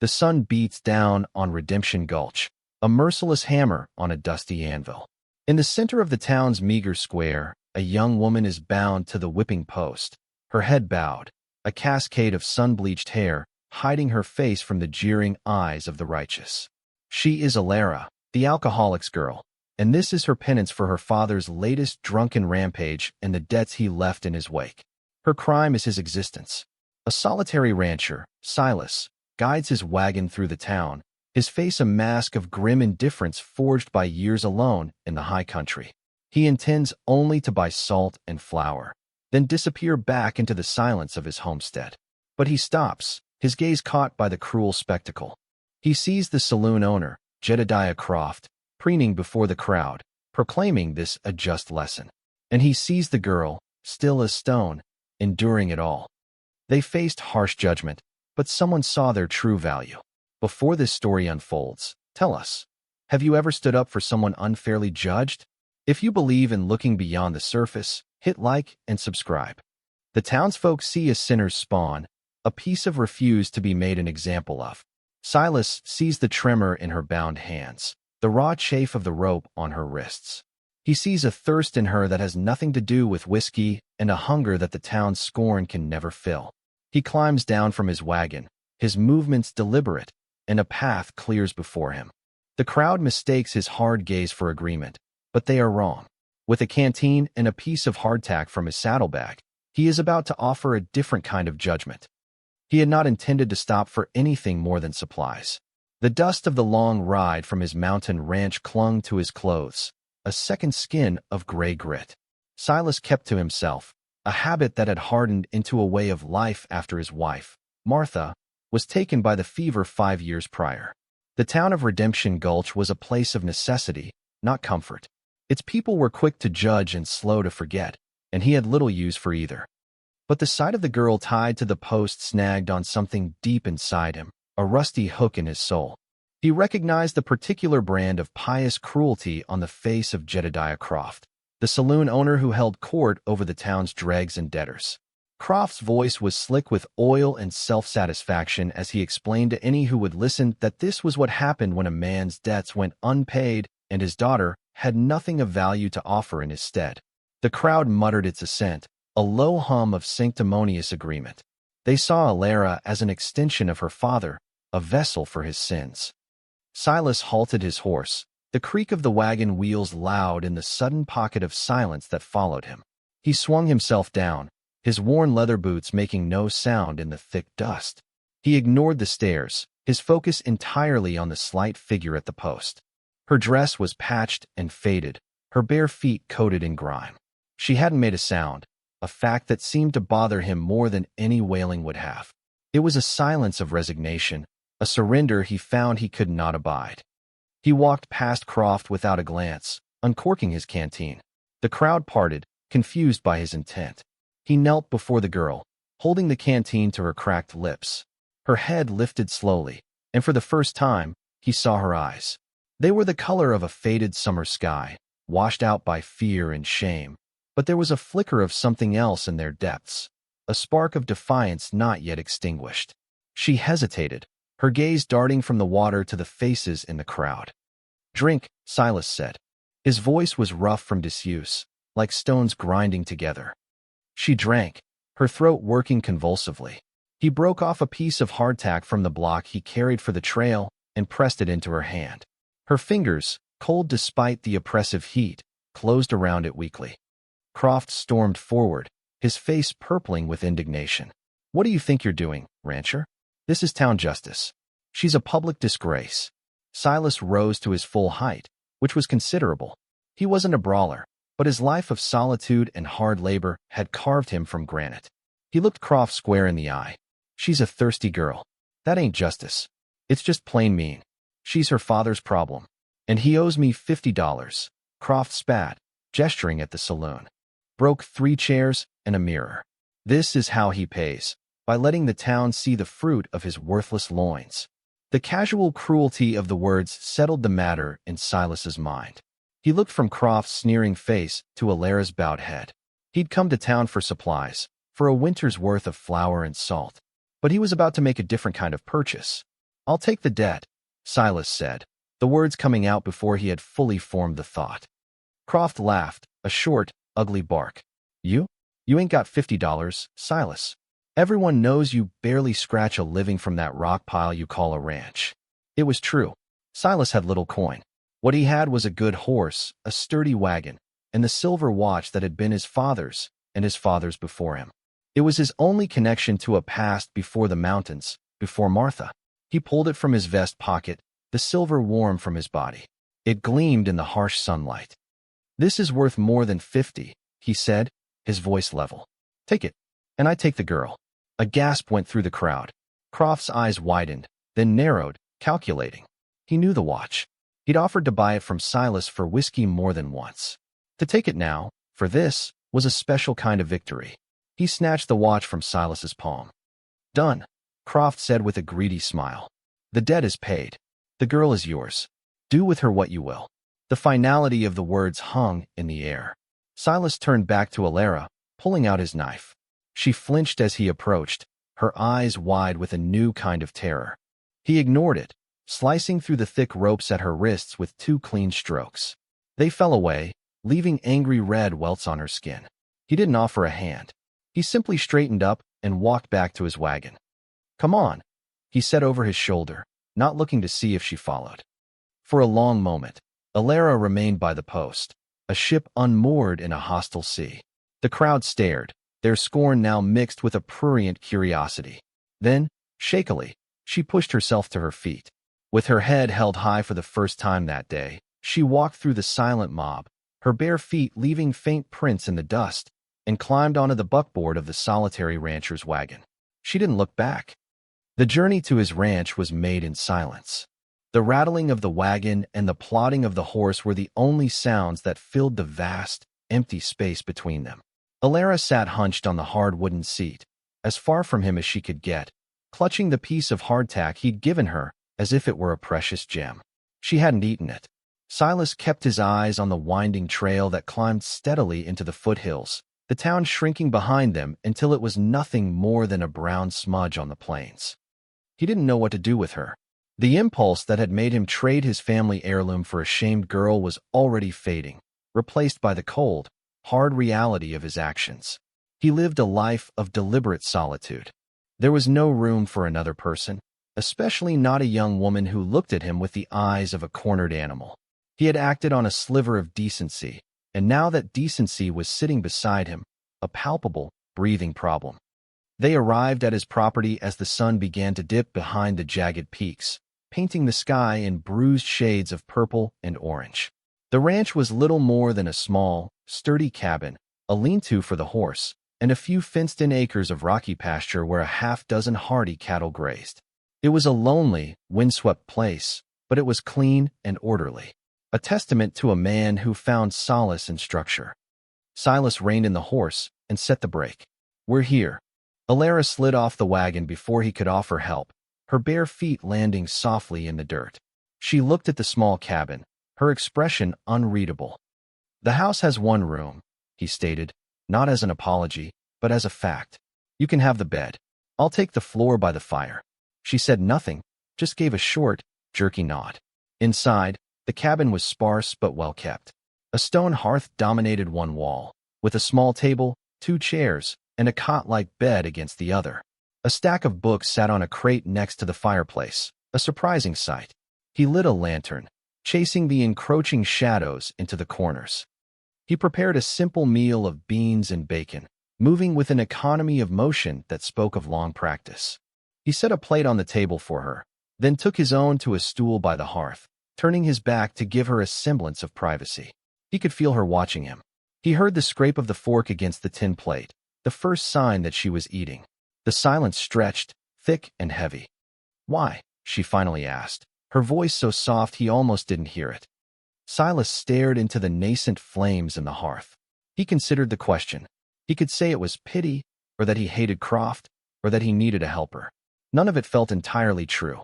The sun beats down on Redemption Gulch, a merciless hammer on a dusty anvil. In the center of the town's meager square, a young woman is bound to the whipping post, her head bowed, a cascade of sun-bleached hair hiding her face from the jeering eyes of the righteous. She is Alara, the alcoholic's girl, and this is her penance for her father's latest drunken rampage and the debts he left in his wake. Her crime is his existence. A solitary rancher, Silas, guides his wagon through the town, his face a mask of grim indifference forged by years alone in the high country. He intends only to buy salt and flour, then disappear back into the silence of his homestead. But he stops, his gaze caught by the cruel spectacle. He sees the saloon owner, Jedediah Croft, preening before the crowd, proclaiming this a just lesson. And he sees the girl, still as stone, enduring it all. They faced harsh judgment, but someone saw their true value. Before this story unfolds, tell us, have you ever stood up for someone unfairly judged? If you believe in looking beyond the surface, hit like and subscribe. The townsfolk see a sinner's spawn, a piece of refuse to be made an example of. Silas sees the tremor in her bound hands, the raw chafe of the rope on her wrists. He sees a thirst in her that has nothing to do with whiskey and a hunger that the town's scorn can never fill. He climbs down from his wagon, his movements deliberate, and a path clears before him. The crowd mistakes his hard gaze for agreement, but they are wrong. With a canteen and a piece of hardtack from his saddlebag, he is about to offer a different kind of judgment. He had not intended to stop for anything more than supplies. The dust of the long ride from his mountain ranch clung to his clothes, a second skin of gray grit. Silas kept to himself, a habit that had hardened into a way of life after his wife, Martha, was taken by the fever 5 years prior. The town of Redemption Gulch was a place of necessity, not comfort. Its people were quick to judge and slow to forget, and he had little use for either. But the sight of the girl tied to the post snagged on something deep inside him, a rusty hook in his soul. He recognized the particular brand of pious cruelty on the face of Jedediah Croft, the saloon owner who held court over the town's dregs and debtors. Croft's voice was slick with oil and self-satisfaction as he explained to any who would listen that this was what happened when a man's debts went unpaid and his daughter had nothing of value to offer in his stead. The crowd muttered its assent, a low hum of sanctimonious agreement. They saw Alara as an extension of her father, a vessel for his sins. Silas halted his horse, the creak of the wagon wheels loud in the sudden pocket of silence that followed him. He swung himself down, his worn leather boots making no sound in the thick dust. He ignored the stares, his focus entirely on the slight figure at the post. Her dress was patched and faded, her bare feet coated in grime. She hadn't made a sound, a fact that seemed to bother him more than any wailing would have. It was a silence of resignation, a surrender he found he could not abide. He walked past Croft without a glance, uncorking his canteen. The crowd parted, confused by his intent. He knelt before the girl, holding the canteen to her cracked lips. Her head lifted slowly, and for the first time, he saw her eyes. They were the color of a faded summer sky, washed out by fear and shame, but there was a flicker of something else in their depths, a spark of defiance not yet extinguished. She hesitated, her gaze darting from the water to the faces in the crowd. "Drink," Silas said. His voice was rough from disuse, like stones grinding together. She drank, her throat working convulsively. He broke off a piece of hardtack from the block he carried for the trail and pressed it into her hand. Her fingers, cold despite the oppressive heat, closed around it weakly. Croft stormed forward, his face purpling with indignation. "What do you think you're doing, rancher? This is town justice. She's a public disgrace." Silas rose to his full height, which was considerable. He wasn't a brawler, but his life of solitude and hard labor had carved him from granite. He looked Croft square in the eye. "She's a thirsty girl. That ain't justice. It's just plain mean. She's her father's problem. And he owes me $50. Croft spat, gesturing at the saloon. "Broke 3 chairs and a mirror. This is how he pays, by letting the town see the fruit of his worthless loins." The casual cruelty of the words settled the matter in Silas's mind. He looked from Croft's sneering face to Alara's bowed head. He'd come to town for supplies, for a winter's worth of flour and salt. But he was about to make a different kind of purchase. I'll take the debt, Silas said, the words coming out before he had fully formed the thought. Croft laughed, a short, ugly bark. You? You ain't got $50, Silas. Everyone knows you barely scratch a living from that rock pile you call a ranch. It was true. Silas had little coin. What he had was a good horse, a sturdy wagon, and the silver watch that had been his father's and his father's before him. It was his only connection to a past before the mountains, before Martha. He pulled it from his vest pocket, the silver warm from his body. It gleamed in the harsh sunlight. This is worth more than 50, he said, his voice level. Take it. And I take the girl. A gasp went through the crowd. Croft's eyes widened, then narrowed, calculating. He knew the watch. He'd offered to buy it from Silas for whiskey more than once. To take it now, for this, was a special kind of victory. He snatched the watch from Silas's palm. Done, Croft said with a greedy smile. The debt is paid. The girl is yours. Do with her what you will. The finality of the words hung in the air. Silas turned back to Alara, pulling out his knife. She flinched as he approached, her eyes wide with a new kind of terror. He ignored it, slicing through the thick ropes at her wrists with 2 clean strokes. They fell away, leaving angry red welts on her skin. He didn't offer a hand. He simply straightened up and walked back to his wagon. Come on, he said over his shoulder, not looking to see if she followed. For a long moment, Alara remained by the post, a ship unmoored in a hostile sea. The crowd stared, their scorn now mixed with a prurient curiosity. Then, shakily, she pushed herself to her feet. With her head held high for the first time that day, she walked through the silent mob, her bare feet leaving faint prints in the dust, and climbed onto the buckboard of the solitary rancher's wagon. She didn't look back. The journey to his ranch was made in silence. The rattling of the wagon and the plodding of the horse were the only sounds that filled the vast, empty space between them. Alara sat hunched on the hard wooden seat, as far from him as she could get, clutching the piece of hardtack he'd given her as if it were a precious gem. She hadn't eaten it. Silas kept his eyes on the winding trail that climbed steadily into the foothills, the town shrinking behind them until it was nothing more than a brown smudge on the plains. He didn't know what to do with her. The impulse that had made him trade his family heirloom for a shamed girl was already fading, replaced by the cold, hard reality of his actions. He lived a life of deliberate solitude. There was no room for another person, especially not a young woman who looked at him with the eyes of a cornered animal. He had acted on a sliver of decency, and now that decency was sitting beside him, a palpable, breathing problem. They arrived at his property as the sun began to dip behind the jagged peaks, painting the sky in bruised shades of purple and orange. The ranch was little more than a small, sturdy cabin, a lean-to for the horse, and a few fenced-in acres of rocky pasture where a half-dozen hardy cattle grazed. It was a lonely, windswept place, but it was clean and orderly, a testament to a man who found solace in structure. Silas reined in the horse and set the brake. We're here. Alara slid off the wagon before he could offer help, her bare feet landing softly in the dirt. She looked at the small cabin, her expression unreadable. The house has 1 room, he stated, not as an apology, but as a fact. You can have the bed. I'll take the floor by the fire. She said nothing, just gave a short, jerky nod. Inside, the cabin was sparse but well kept. A stone hearth dominated one wall, with a small table, 2 chairs, and a cot-like bed against the other. A stack of books sat on a crate next to the fireplace, a surprising sight. He lit a lantern, chasing the encroaching shadows into the corners. He prepared a simple meal of beans and bacon, moving with an economy of motion that spoke of long practice. He set a plate on the table for her, then took his own to a stool by the hearth, turning his back to give her a semblance of privacy. He could feel her watching him. He heard the scrape of the fork against the tin plate, the first sign that she was eating. The silence stretched, thick and heavy. Why? She finally asked, her voice so soft he almost didn't hear it. Silas stared into the nascent flames in the hearth. He considered the question. He could say it was pity, or that he hated Croft, or that he needed a helper. None of it felt entirely true.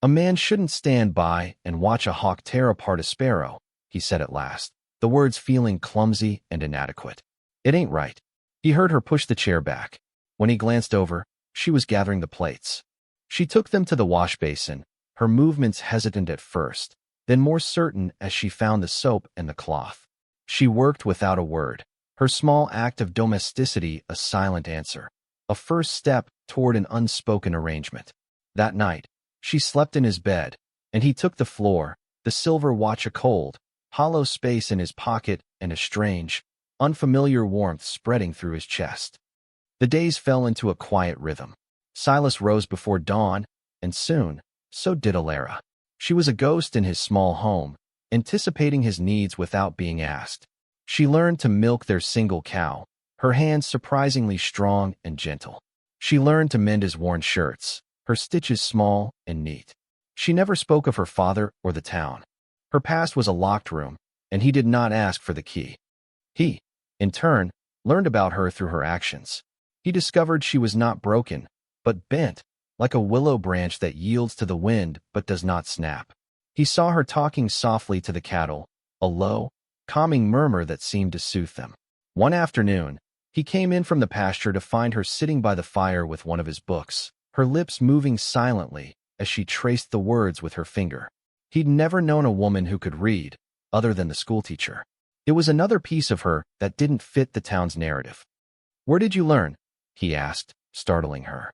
A man shouldn't stand by and watch a hawk tear apart a sparrow, he said at last, the words feeling clumsy and inadequate. It ain't right. He heard her push the chair back. When he glanced over, she was gathering the plates. She took them to the wash basin, her movements hesitant at first, then more certain as she found the soap and the cloth. She worked without a word, her small act of domesticity a silent answer, a first step toward an unspoken arrangement. That night, she slept in his bed, and he took the floor, the silver watch a cold, hollow space in his pocket and a strange, unfamiliar warmth spreading through his chest. The days fell into a quiet rhythm. Silas rose before dawn, and soon, so did Alara. She was a ghost in his small home, anticipating his needs without being asked. She learned to milk their single cow, her hands surprisingly strong and gentle. She learned to mend his worn shirts, her stitches small and neat. She never spoke of her father or the town. Her past was a locked room, and he did not ask for the key. He, in turn, learned about her through her actions. He discovered she was not broken, but bent, like a willow branch that yields to the wind but does not snap. He saw her talking softly to the cattle, a low, calming murmur that seemed to soothe them. One afternoon, he came in from the pasture to find her sitting by the fire with one of his books, her lips moving silently as she traced the words with her finger. He'd never known a woman who could read, other than the schoolteacher. It was another piece of her that didn't fit the town's narrative. "Where did you learn?" he asked, startling her.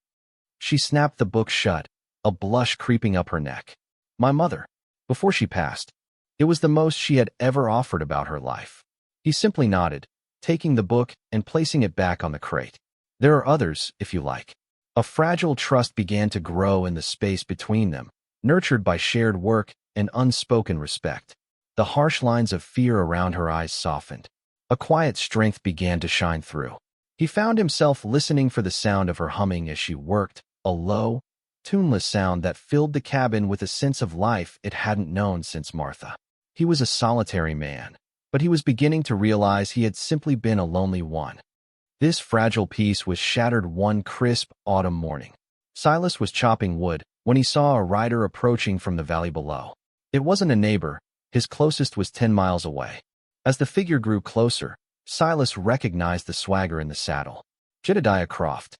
She snapped the book shut, a blush creeping up her neck. "My mother. Before she passed." It was the most she had ever offered about her life. He simply nodded, taking the book and placing it back on the crate. "There are others, if you like." A fragile trust began to grow in the space between them, nurtured by shared work and unspoken respect. The harsh lines of fear around her eyes softened. A quiet strength began to shine through. He found himself listening for the sound of her humming as she worked, a low, tuneless sound that filled the cabin with a sense of life it hadn't known since Martha. He was a solitary man, but he was beginning to realize he had simply been a lonely one. This fragile peace was shattered one crisp autumn morning. Silas was chopping wood when he saw a rider approaching from the valley below. It wasn't a neighbor, his closest was 10 miles away. As the figure grew closer, Silas recognized the swagger in the saddle. Jedediah Croft.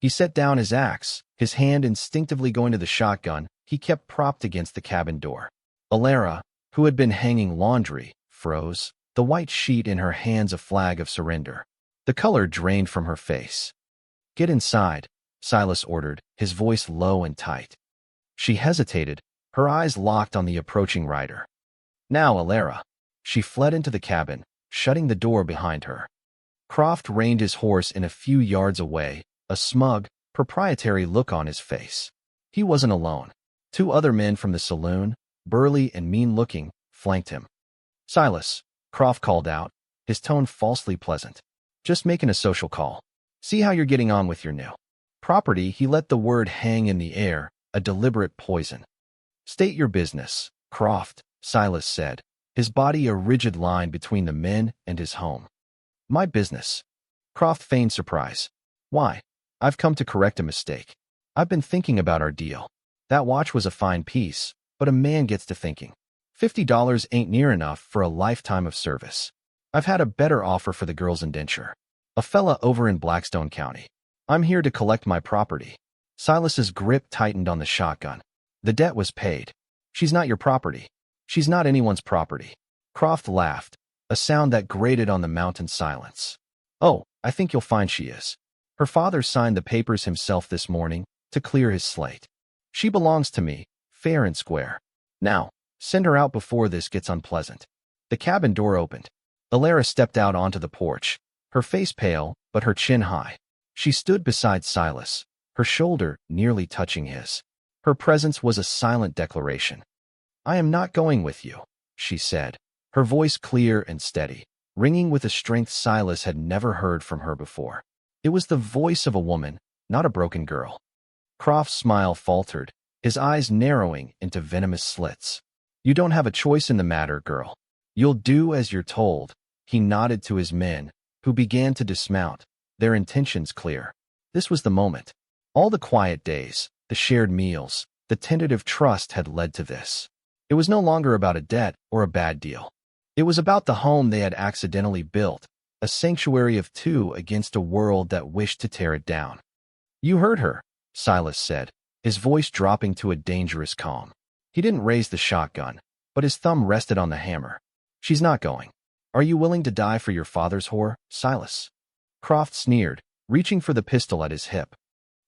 He set down his axe, his hand instinctively going to the shotgun he kept propped against the cabin door. Alara, who had been hanging laundry, froze, the white sheet in her hands a flag of surrender. The color drained from her face. "Get inside," Silas ordered, his voice low and tight. She hesitated, her eyes locked on the approaching rider. "Now, Alara." She fled into the cabin, shutting the door behind her. Croft reined his horse in a few yards away, a smug, proprietary look on his face. He wasn't alone. 2 other men from the saloon, burly and mean-looking, flanked him. "Silas," Croft called out, his tone falsely pleasant. "Just making a social call. See how you're getting on with your new property." He let the word hang in the air, a deliberate poison. "State your business, Croft," Silas said, his body a rigid line between the men and his home. "My business." Croft feigned surprise. "Why? I've come to correct a mistake. I've been thinking about our deal. That watch was a fine piece, but a man gets to thinking. $50 ain't near enough for a lifetime of service. I've had a better offer for the girl's indenture. A fella over in Blackstone County. I'm here to collect my property." Silas's grip tightened on the shotgun. "The debt was paid. She's not your property. She's not anyone's property." Croft laughed, a sound that grated on the mountain silence. "Oh, I think you'll find she is. Her father signed the papers himself this morning to clear his slate. She belongs to me, fair and square. Now, send her out before this gets unpleasant." The cabin door opened. Alara stepped out onto the porch, her face pale, but her chin high. She stood beside Silas, her shoulder nearly touching his. Her presence was a silent declaration. "I am not going with you," she said, her voice clear and steady, ringing with a strength Silas had never heard from her before. It was the voice of a woman, not a broken girl. Croft's smile faltered, his eyes narrowing into venomous slits. "You don't have a choice in the matter, girl. You'll do as you're told." He nodded to his men, who began to dismount, their intentions clear. This was the moment. All the quiet days, the shared meals, the tentative trust had led to this. It was no longer about a debt or a bad deal. It was about the home they had accidentally built, a sanctuary of 2 against a world that wished to tear it down. "You heard her," Silas said, his voice dropping to a dangerous calm. He didn't raise the shotgun, but his thumb rested on the hammer. She's not going. Are you willing to die for your father's whore, Silas? Croft sneered, reaching for the pistol at his hip.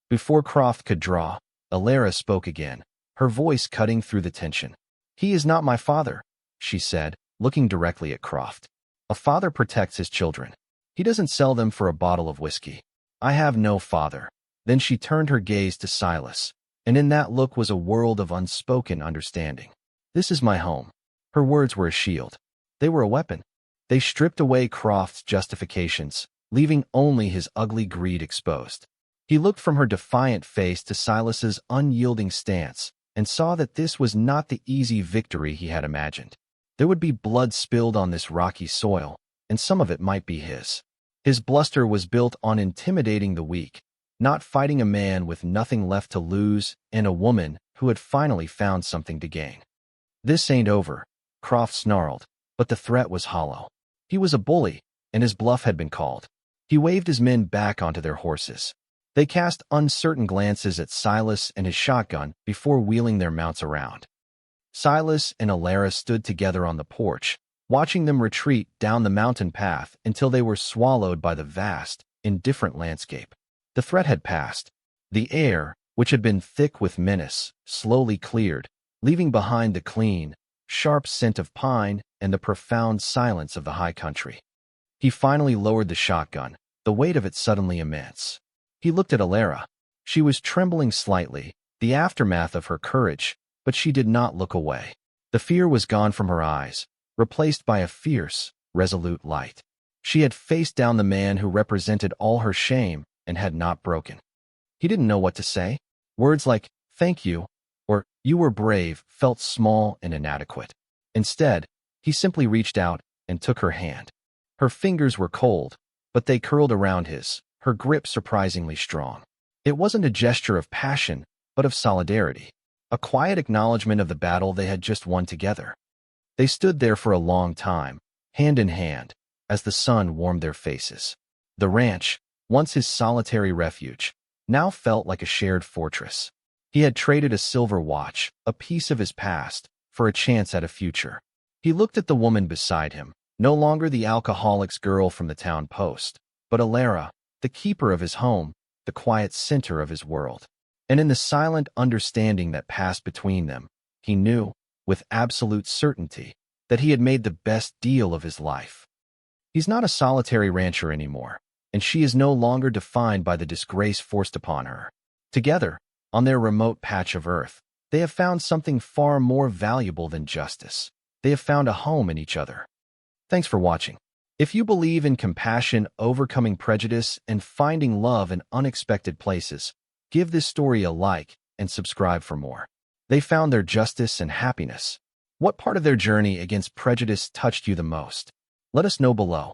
Before Croft could draw, Alara spoke again, her voice cutting through the tension. He is not my father, she said, looking directly at Croft. A father protects his children. He doesn't sell them for a bottle of whiskey. I have no father. Then she turned her gaze to Silas, and in that look was a world of unspoken understanding. This is my home. Her words were a shield. They were a weapon. They stripped away Croft's justifications, leaving only his ugly greed exposed. He looked from her defiant face to Silas's unyielding stance and saw that this was not the easy victory he had imagined. There would be blood spilled on this rocky soil, and some of it might be his. His bluster was built on intimidating the weak, not fighting a man with nothing left to lose and a woman who had finally found something to gain. This ain't over, Croft snarled, but the threat was hollow. He was a bully, and his bluff had been called. He waved his men back onto their horses. They cast uncertain glances at Silas and his shotgun before wheeling their mounts around. Silas and Alara stood together on the porch, watching them retreat down the mountain path until they were swallowed by the vast, indifferent landscape. The threat had passed. The air, which had been thick with menace, slowly cleared, leaving behind the clean, sharp scent of pine and the profound silence of the high country. He finally lowered the shotgun, the weight of it suddenly immense. He looked at Alara. She was trembling slightly, the aftermath of her courage, but she did not look away. The fear was gone from her eyes, replaced by a fierce, resolute light. She had faced down the man who represented all her shame and had not broken. He didn't know what to say. Words like, "Thank you," or "You were brave," felt small and inadequate. Instead, he simply reached out and took her hand. Her fingers were cold, but they curled around his, her grip surprisingly strong. It wasn't a gesture of passion, but of solidarity, a quiet acknowledgement of the battle they had just won together. They stood there for a long time, hand in hand, as the sun warmed their faces. The ranch, once his solitary refuge, now felt like a shared fortress. He had traded a silver watch, a piece of his past, for a chance at a future. He looked at the woman beside him, no longer the alcoholic's girl from the town post, but Alara, the keeper of his home, the quiet center of his world. And in the silent understanding that passed between them, he knew, with absolute certainty, that he had made the best deal of his life. He's not a solitary rancher anymore, and she is no longer defined by the disgrace forced upon her. Together, on their remote patch of earth, they have found something far more valuable than justice. They have found a home in each other. Thanks for watching. If you believe in compassion, overcoming prejudice, and finding love in unexpected places, give this story a like and subscribe for more. They found their justice and happiness. What part of their journey against prejudice touched you the most? Let us know below.